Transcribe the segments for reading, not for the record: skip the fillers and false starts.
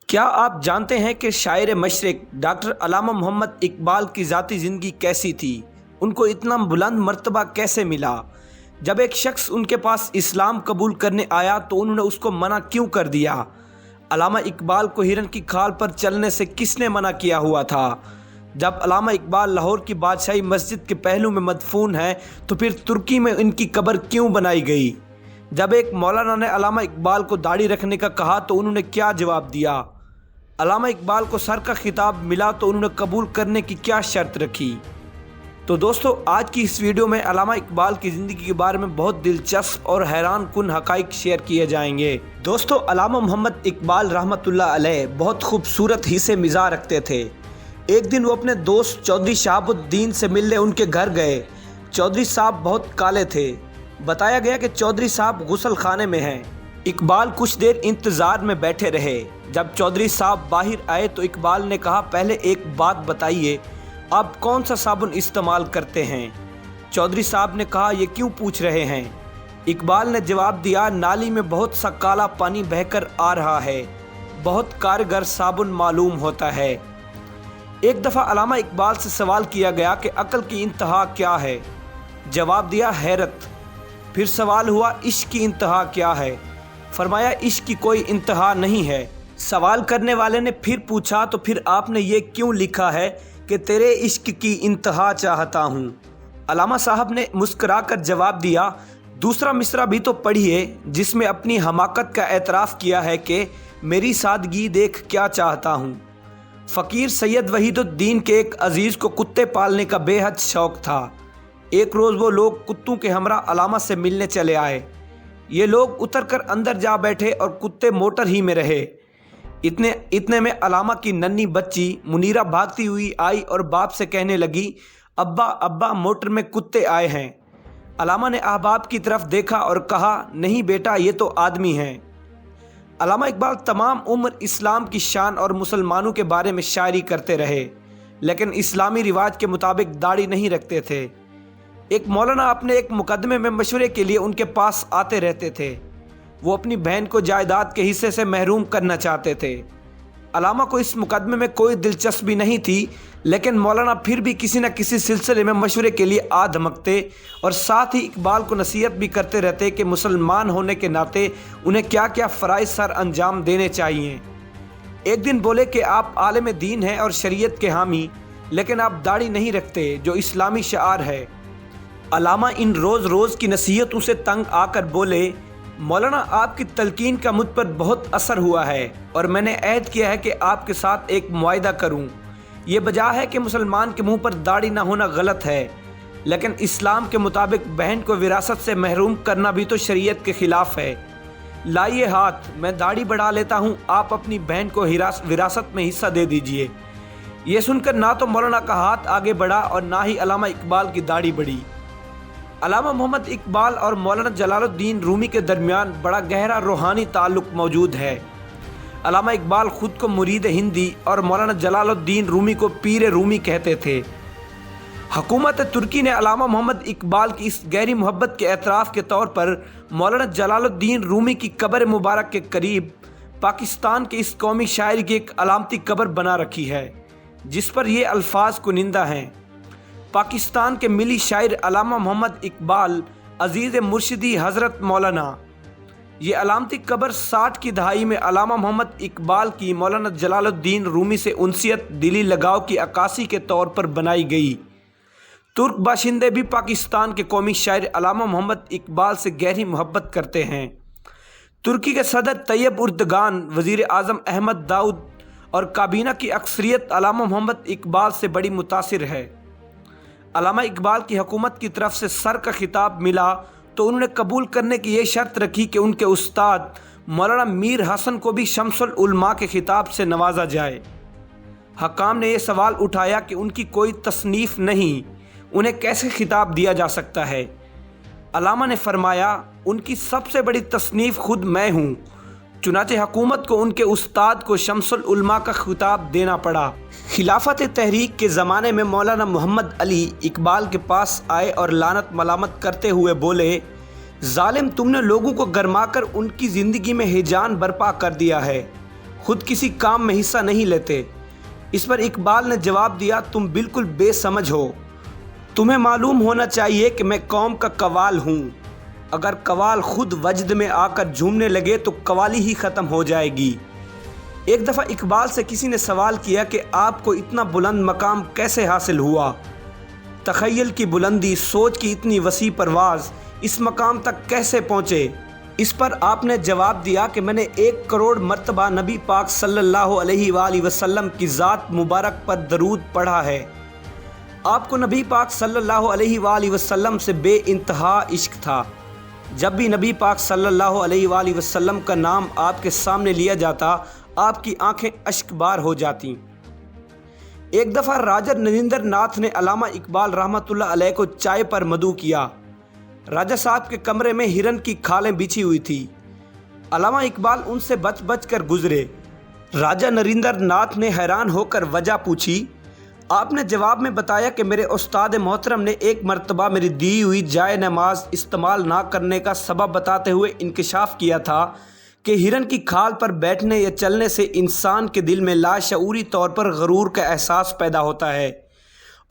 کیا آپ جانتے ہیں کہ شاعر مشرق ڈاکٹر علامہ محمد اقبال کی ذاتی زندگی کیسی تھی؟ ان کو اتنا بلند مرتبہ کیسے ملا؟ جب ایک شخص ان کے پاس اسلام قبول کرنے آیا تو انہوں نے اس کو منع کیوں کر دیا؟ علامہ اقبال کو ہرن کی کھال پر چلنے سے کس نے منع کیا ہوا تھا؟ جب علامہ اقبال لاہور کی بادشاہی مسجد کے پہلو میں مدفون ہیں تو پھر ترکی میں ان کی قبر کیوں بنائی گئی؟ جب ایک مولانا نے علامہ اقبال کو داڑھی رکھنے کا کہا تو انہوں نے کیا جواب دیا؟ علامہ اقبال کو سر کا خطاب ملا تو انہوں نے قبول کرنے کی کیا شرط رکھی؟ تو دوستو، آج کی اس ویڈیو میں علامہ اقبال کی زندگی کے بارے میں بہت دلچسپ اور حیران کن حقائق شیئر کیے جائیں گے۔ دوستو، علامہ محمد اقبال رحمۃ اللہ علیہ بہت خوبصورت حسن مزاج رکھتے تھے۔ ایک دن وہ اپنے دوست چودھری شہاب الدین سے ملنے ان کے گھر گئے۔ چودھری صاحب بہت کالے تھے۔ بتایا گیا کہ چودھری صاحب غسل خانے میں ہیں۔ اقبال کچھ دیر انتظار میں بیٹھے رہے۔ جب چودھری صاحب باہر آئے تو اقبال نے کہا، پہلے ایک بات بتائیے، آپ کون سا صابن استعمال کرتے ہیں؟ چودھری صاحب نے کہا، یہ کیوں پوچھ رہے ہیں؟ اقبال نے جواب دیا، نالی میں بہت سا کالا پانی بہہ کر آ رہا ہے، بہت کارگر صابن معلوم ہوتا ہے۔ ایک دفعہ علامہ اقبال سے سوال کیا گیا کہ عقل کی انتہا کیا ہے؟ جواب دیا، حیرت۔ پھر سوال ہوا، عشق کی انتہا کیا ہے؟ فرمایا، عشق کی کوئی انتہا نہیں ہے۔ سوال کرنے والے نے پھر پوچھا، تو پھر آپ نے یہ کیوں لکھا ہے کہ تیرے عشق کی انتہا چاہتا ہوں؟ علامہ صاحب نے مسکرا کر جواب دیا، دوسرا مصرع بھی تو پڑھیے جس میں اپنی حماقت کا اعتراف کیا ہے کہ میری سادگی دیکھ کیا چاہتا ہوں۔ فقیر سید وحید الدین کے ایک عزیز کو کتے پالنے کا بے حد شوق تھا۔ ایک روز وہ لوگ کتوں کے ہمراہ علامہ سے ملنے چلے آئے۔ یہ لوگ اتر کر اندر جا بیٹھے اور کتے موٹر ہی میں رہے۔ اتنے میں علامہ کی ننھی بچی منیرہ بھاگتی ہوئی آئی اور باپ سے کہنے لگی، ابا ابا، موٹر میں کتے آئے ہیں۔ علامہ نے احباب کی طرف دیکھا اور کہا، نہیں بیٹا، یہ تو آدمی ہیں۔ علامہ اقبال تمام عمر اسلام کی شان اور مسلمانوں کے بارے میں شاعری کرتے رہے، لیکن اسلامی رواج کے مطابق داڑھی نہیں رکھتے تھے۔ ایک مولانا اپنے ایک مقدمے میں مشورے کے لیے ان کے پاس آتے رہتے تھے۔ وہ اپنی بہن کو جائیداد کے حصے سے محروم کرنا چاہتے تھے۔ علامہ کو اس مقدمے میں کوئی دلچسپی نہیں تھی، لیکن مولانا پھر بھی کسی نہ کسی سلسلے میں مشورے کے لیے آ دھمکتے اور ساتھ ہی اقبال کو نصیحت بھی کرتے رہتے کہ مسلمان ہونے کے ناطے انہیں کیا کیا فرائض سر انجام دینے چاہیے۔ ایک دن بولے کہ آپ عالم دین ہیں اور شریعت کے حامی، لیکن آپ داڑھی نہیں رکھتے جو اسلامی شعار ہے۔ علامہ ان روز روز کی نصیحتوں سے تنگ آ کر بولے، مولانا، آپ کی تلقین کا مجھ پر بہت اثر ہوا ہے اور میں نے عہد کیا ہے کہ آپ کے ساتھ ایک معاہدہ کروں۔ یہ بجا ہے کہ مسلمان کے منہ پر داڑھی نہ ہونا غلط ہے، لیکن اسلام کے مطابق بہن کو وراثت سے محروم کرنا بھی تو شریعت کے خلاف ہے۔ لائیے ہاتھ، میں داڑھی بڑھا لیتا ہوں، آپ اپنی بہن کو وراثت میں حصہ دے دیجئے۔ یہ سن کر نہ تو مولانا کا ہاتھ آگے بڑھا اور نہ ہی علامہ اقبال کی داڑھی بڑھی۔ علامہ محمد اقبال اور مولانا جلال الدین رومی کے درمیان بڑا گہرا روحانی تعلق موجود ہے۔ علامہ اقبال خود کو مرید ہندی اور مولانا جلال الدین رومی کو پیر رومی کہتے تھے۔ حکومت ترکی نے علامہ محمد اقبال کی اس گہری محبت کے اعتراف کے طور پر مولانا جلال الدین رومی کی قبر مبارک کے قریب پاکستان کے اس قومی شاعر کی ایک علامتی قبر بنا رکھی ہے، جس پر یہ الفاظ کنندہ ہیں، پاکستان کے ملی شاعر علامہ محمد اقبال، عزیز مرشدی حضرت مولانا۔ یہ علامتی قبر 60 کی دہائی میں علامہ محمد اقبال کی مولانا جلال الدین رومی سے انسیت، دلی لگاؤ کی عکاسی کے طور پر بنائی گئی۔ ترک باشندے بھی پاکستان کے قومی شاعر علامہ محمد اقبال سے گہری محبت کرتے ہیں۔ ترکی کے صدر طیب اردگان، وزیر اعظم احمد داؤد اور کابینہ کی اکثریت علامہ محمد اقبال سے بڑی متاثر ہے۔ علامہ اقبال کی حکومت کی طرف سے سر کا خطاب ملا تو انہوں نے قبول کرنے کی یہ شرط رکھی کہ ان کے استاد مولانا میر حسن کو بھی شمس العلماء کے خطاب سے نوازا جائے۔ حکام نے یہ سوال اٹھایا کہ ان کی کوئی تصنیف نہیں، انہیں کیسے خطاب دیا جا سکتا ہے؟ علامہ نے فرمایا، ان کی سب سے بڑی تصنیف خود میں ہوں۔ چنانچہ حکومت کو ان کے استاد کو شمس العلماء کا خطاب دینا پڑا۔ خلافت تحریک کے زمانے میں مولانا محمد علی اقبال کے پاس آئے اور لعنت ملامت کرتے ہوئے بولے، ظالم، تم نے لوگوں کو گرما کر ان کی زندگی میں ہیجان برپا کر دیا ہے، خود کسی کام میں حصہ نہیں لیتے۔ اس پر اقبال نے جواب دیا، تم بالکل بے سمجھ ہو، تمہیں معلوم ہونا چاہیے کہ میں قوم کا قوال ہوں، اگر قوال خود وجد میں آ کر جھومنے لگے تو قوالی ہی ختم ہو جائے گی۔ ایک دفعہ اقبال سے کسی نے سوال کیا کہ آپ کو اتنا بلند مقام کیسے حاصل ہوا؟ تخیل کی بلندی، سوچ کی اتنی وسیع پرواز، اس مقام تک کیسے پہنچے؟ اس پر آپ نے جواب دیا کہ میں نے 1 کروڑ مرتبہ نبی پاک صلی اللہ علیہ وآلہ وسلم کی ذات مبارک پر درود پڑھا ہے۔ آپ کو نبی پاک صلی اللہ علیہ وآلہ وسلم سے بے انتہا عشق تھا۔ جب بھی نبی پاک صلی اللہ علیہ وآلہ وسلم کا نام آپ کے سامنے لیا جاتا، آپ کی آنکھیں اشک بار ہو جاتی۔ ایک دفعہ راجہ نریندر ناتھ نے علامہ اقبال رحمۃ اللہ علیہ کو چائے پر مدعو کیا۔ راجہ صاحب کے کمرے میں ہرن کی کھالیں بچھی ہوئی تھی۔ علامہ اقبال ان سے بچ بچ کر گزرے۔ راجہ نریندر ناتھ نے حیران ہو کر وجہ پوچھی۔ آپ نے جواب میں بتایا کہ میرے استاد محترم نے ایک مرتبہ میری دی ہوئی جائے نماز استعمال نہ کرنے کا سبب بتاتے ہوئے انکشاف کیا تھا کہ ہرن کی کھال پر بیٹھنے یا چلنے سے انسان کے دل میں لاشعوری طور پر غرور کا احساس پیدا ہوتا ہے،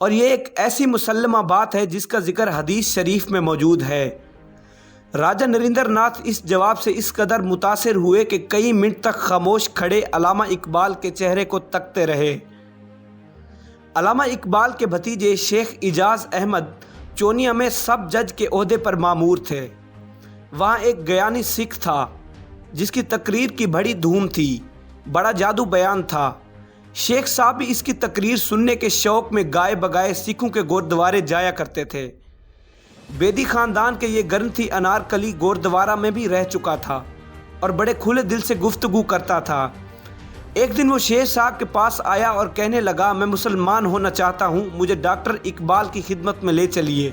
اور یہ ایک ایسی مسلمہ بات ہے جس کا ذکر حدیث شریف میں موجود ہے۔ راجہ نریندر ناتھ اس جواب سے اس قدر متاثر ہوئے کہ کئی منٹ تک خاموش کھڑے علامہ اقبال کے چہرے کو تکتے رہے۔ علامہ اقبال کے بھتیجے شیخ اعجاز احمد چونیا میں سب جج کے عہدے پر مامور تھے۔ وہاں ایک گیانی سکھ تھا جس کی تقریر کی بڑی دھوم تھی، بڑا جادو بیان تھا۔ شیخ صاحب بھی اس کی تقریر سننے کے شوق میں گائے بگائے سکھوں کے گوردوارے جایا کرتے تھے۔ بیدی خاندان کے یہ گرنتھی انارکلی گوردوارہ میں بھی رہ چکا تھا اور بڑے کھلے دل سے گفتگو کرتا تھا۔ ایک دن وہ شیخ صاحب کے پاس آیا اور کہنے لگا، میں مسلمان ہونا چاہتا ہوں، مجھے ڈاکٹر اقبال کی خدمت میں لے چلیے۔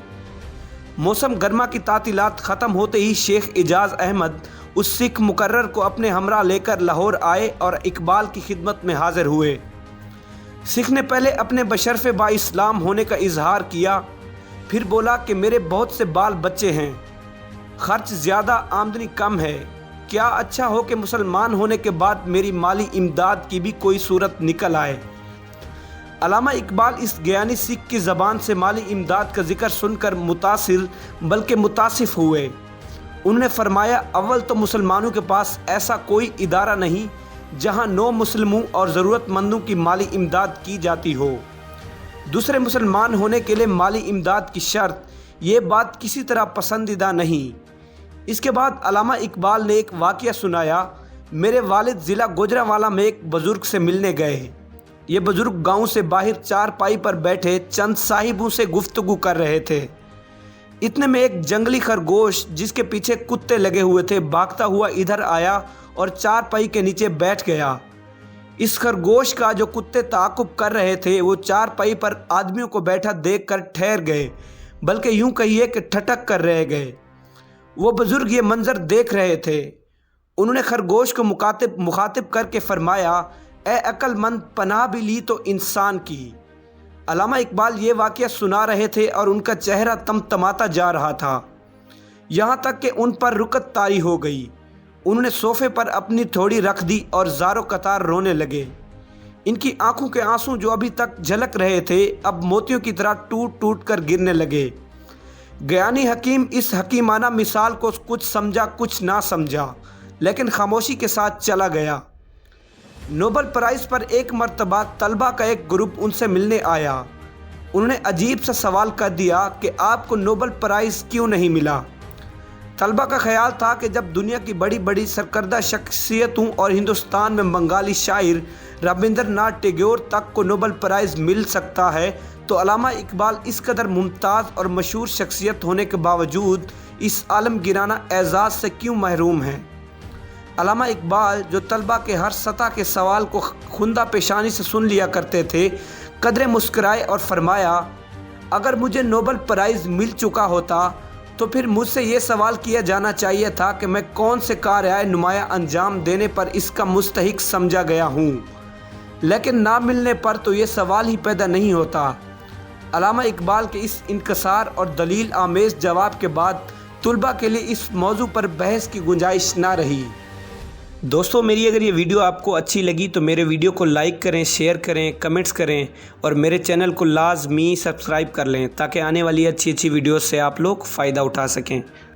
موسم گرما کی تعطیلات ختم ہوتے ہی شیخ اعجاز احمد اس سکھ مقرر کو اپنے ہمراہ لے کر لاہور آئے اور اقبال کی خدمت میں حاضر ہوئے۔ سکھ نے پہلے اپنے بشرف با اسلام ہونے کا اظہار کیا، پھر بولا کہ میرے بہت سے بال بچے ہیں، خرچ زیادہ، آمدنی کم ہے، کیا اچھا ہو کہ مسلمان ہونے کے بعد میری مالی امداد کی بھی کوئی صورت نکل آئے۔ علامہ اقبال اس گیانی سکھ کی زبان سے مالی امداد کا ذکر سن کر متاثر بلکہ متاسف ہوئے۔ انہوں نے فرمایا، اول تو مسلمانوں کے پاس ایسا کوئی ادارہ نہیں جہاں نو مسلموں اور ضرورت مندوں کی مالی امداد کی جاتی ہو۔ دوسرے مسلمان ہونے کے لیے مالی امداد کی شرط، یہ بات کسی طرح پسندیدہ نہیں۔ اس کے بعد علامہ اقبال نے ایک واقعہ سنایا۔ میرے والد ضلع گوجرانوالہ میں ایک بزرگ سے ملنے گئے۔ یہ بزرگ گاؤں سے باہر چارپائی پر بیٹھے چند صاحبوں سے گفتگو کر رہے تھے۔ اتنے میں ایک جنگلی خرگوش جس کے پیچھے کتے لگے ہوئے تھے بھاگتا ہوا ادھر آیا اور چارپائی کے نیچے بیٹھ گیا۔ اس خرگوش کا جو کتے تعاقب کر رہے تھے وہ چارپائی پر آدمیوں کو بیٹھا دیکھ کر ٹھہر گئے، بلکہ یوں کہیے کہ ٹھٹک کر رہ گئے۔ وہ بزرگ یہ منظر دیکھ رہے تھے۔ انہوں نے خرگوش کو مخاطب کر کے فرمایا، اے عقل مند، پناہ بھی لی تو انسان کی۔ علامہ اقبال یہ واقعہ سنا رہے تھے اور ان کا چہرہ تمتماتا جا رہا تھا، یہاں تک کہ ان پر رکت طاری ہو گئی۔ انہوں نے صوفے پر اپنی تھوڑی رکھ دی اور زارو قطار رونے لگے۔ ان کی آنکھوں کے آنسوں جو ابھی تک جھلک رہے تھے اب موتیوں کی طرح ٹوٹ ٹوٹ کر گرنے لگے۔ گیانی حکیم اس حکیمانہ مثال کو کچھ سمجھا کچھ نہ سمجھا، لیکن خاموشی کے ساتھ چلا گیا۔ نوبل پرائز پر ایک مرتبہ طلبہ کا ایک گروپ ان سے ملنے آیا۔ انہوں نے عجیب سا سوال کر دیا کہ آپ کو نوبل پرائز کیوں نہیں ملا؟ طلبہ کا خیال تھا کہ جب دنیا کی بڑی بڑی سرکردہ شخصیتوں اور ہندوستان میں بنگالی شاعر رابندر ناتھ ٹیگور تک کو نوبل پرائز مل سکتا ہے تو علامہ اقبال اس قدر ممتاز اور مشہور شخصیت ہونے کے باوجود اس عالمگیرانہ اعزاز سے کیوں محروم ہیں؟ علامہ اقبال جو طلبہ کے ہر سطح کے سوال کو خندہ پیشانی سے سن لیا کرتے تھے، قدرے مسکرائے اور فرمایا، اگر مجھے نوبل پرائز مل چکا ہوتا تو پھر مجھ سے یہ سوال کیا جانا چاہیے تھا کہ میں کون سے کاریہ نمایاں انجام دینے پر اس کا مستحق سمجھا گیا ہوں، لیکن نہ ملنے پر تو یہ سوال ہی پیدا نہیں ہوتا۔ علامہ اقبال کے اس انکسار اور دلیل آمیز جواب کے بعد طلباء کے لیے اس موضوع پر بحث کی گنجائش نہ رہی۔ دوستوں میری اگر یہ ویڈیو آپ کو اچھی لگی تو میرے ویڈیو کو لائک کریں، شیئر کریں، کمنٹس کریں اور میرے چینل کو لازمی سبسکرائب کر لیں تاکہ آنے والی اچھی ویڈیوز سے آپ لوگ فائدہ اٹھا سکیں۔